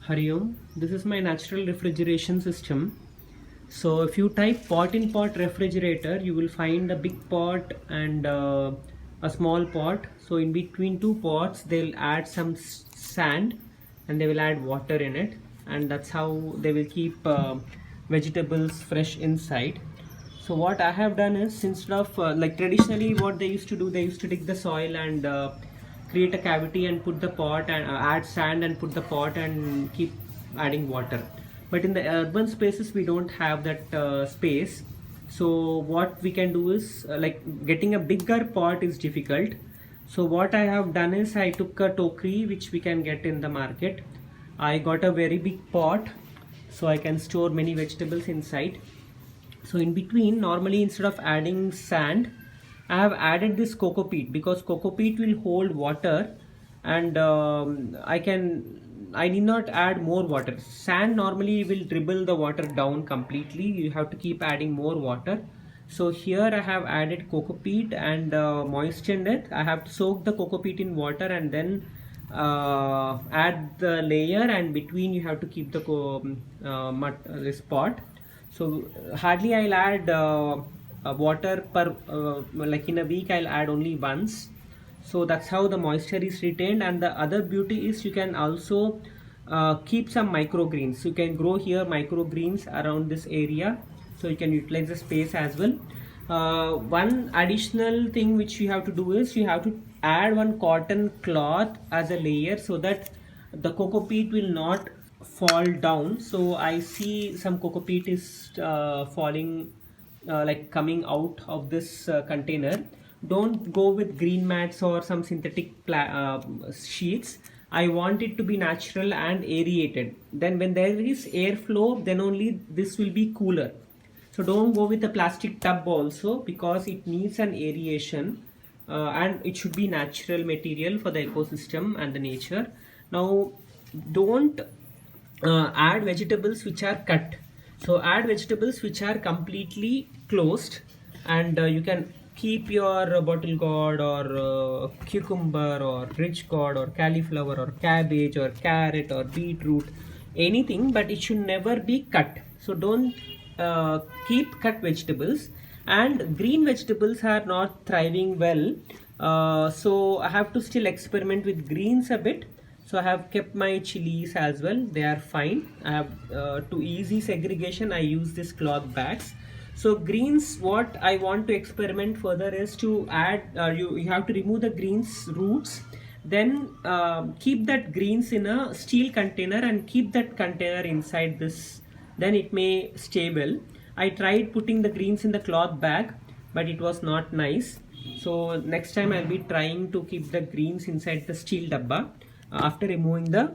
Hari Om. This is my natural refrigeration system. So if you type pot in pot refrigerator, you will find a big pot and a small pot. So in between two pots, they'll add some sand and they will add water in it, and that's how they will keep vegetables fresh inside. So what I have done is, instead of like traditionally what they used to do, they used to dig the soil and create a cavity and put the pot and add sand and put the pot and keep adding water. But in the urban spaces we don't have that space. So what we can do is like getting a bigger pot is difficult. So what I have done is I took a tokri which we can get in the market. I got a very big pot so I can store many vegetables inside. So in between, normally instead of adding sand, I have added this coco peat, because coco peat will hold water, and I need not add more water. Sand normally will dribble the water down completely. You have to keep adding more water. So here I have added coco peat and moistened it. I have to soak the coco peat in water and then add the layer, and between you have to keep the this pot. So hardly I'll add water per like in a week I'll add only once. So that's how the moisture is retained. And the other beauty is you can also keep some microgreens. You can grow here microgreens around this area, so you can utilize the space as well. One additional thing which you have to do is you have to add one cotton cloth as a layer, so that the coco peat will not fall down. So I see some coco peat is falling, like coming out of this container. Don't go with green mats or some synthetic sheets. I want it to be natural and aerated. Then when there is airflow, then only this will be cooler. So don't go with a plastic tub also, because it needs an aeration, and it should be natural material for the ecosystem and the nature. Now don't add vegetables which are cut. So add vegetables which are completely closed, and you can keep your bottle gourd or cucumber or ridge gourd or cauliflower or cabbage or carrot or beetroot, anything, but it should never be cut. So don't keep cut vegetables. And green vegetables are not thriving well, so I have to still experiment with greens a bit. So I have kept my chilies as well, they are fine. I have to easy segregation I use this cloth bags. So greens, what I want to experiment further is to add you have to remove the greens roots, then keep that greens in a steel container and keep that container inside this, then it may stay well. I tried putting the greens in the cloth bag, but it was not nice. So next time I'll be trying to keep the greens inside the steel dabba after removing the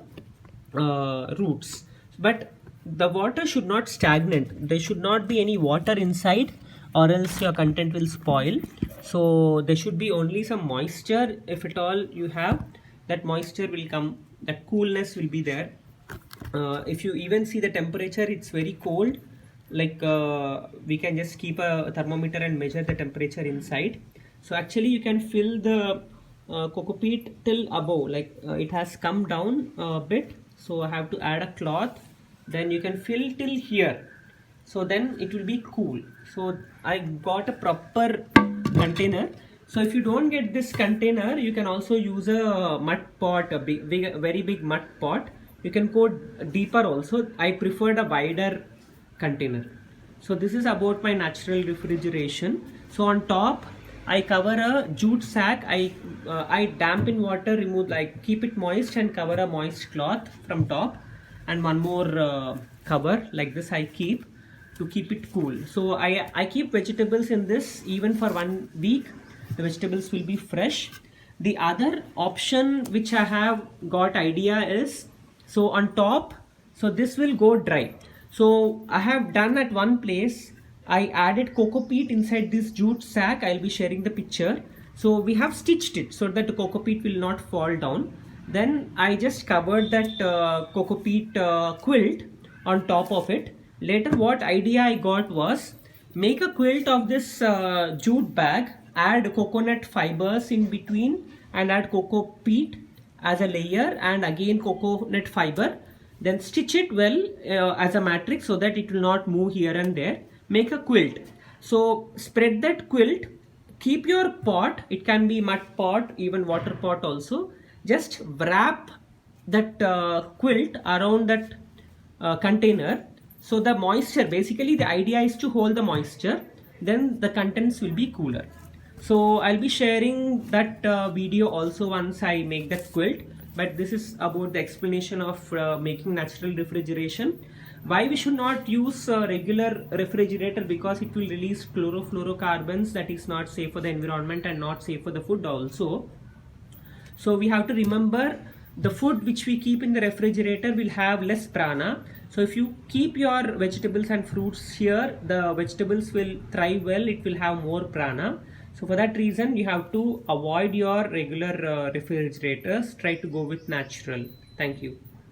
roots. But the water should not stagnate. There should not be any water inside, or else your content will spoil. So there should be only some moisture. If at all you have, that moisture will come, that coolness will be there. If you even see the temperature, it's very cold. Like we can just keep a thermometer and measure the temperature inside. So actually you can fill the coco peat till above, like it has come down a bit. So I have to add a cloth, then you can fill till here, so then it will be cool. So I got a proper container. So if you don't get this container, you can also use a mud pot, a very big mud pot. You can go deeper also. I preferred a wider container. So this is about my natural refrigeration. So on top I cover a jute sack. I damp in water, remove, like keep it moist and cover a moist cloth from top, and one more cover like this I keep to keep it cool. So I keep vegetables in this even for 1 week. The vegetables will be fresh. The other option which I have got idea is, so on top, so this will go dry. So I have done at one place, I added coco peat inside this jute sack. I'll be sharing the picture. So we have stitched it so that the coco peat will not fall down. Then I just covered that coco peat quilt on top of it. Later what idea I got was, make a quilt of this jute bag, add coconut fibers in between and add coco peat as a layer, and again coconut fiber. then stitch it well as a matrix so that it will not move here and there. Make a quilt. So spread that quilt, keep your pot, it can be mud pot, even water pot also. Just wrap that quilt around that container, so the moisture, basically the idea is to hold the moisture, then the contents will be cooler. So I'll be sharing that video also once I make that quilt, but this is about the explanation of making natural refrigeration. Why we should not use regular refrigerator? Because it will release chlorofluorocarbons that is not safe for the environment and not safe for the food also. So we have to remember, the food which we keep in the refrigerator will have less prana. So if you keep your vegetables and fruits here, the vegetables will thrive well, it will have more prana. So for that reason, you have to avoid your regular refrigerators. Try to go with natural. Thank you.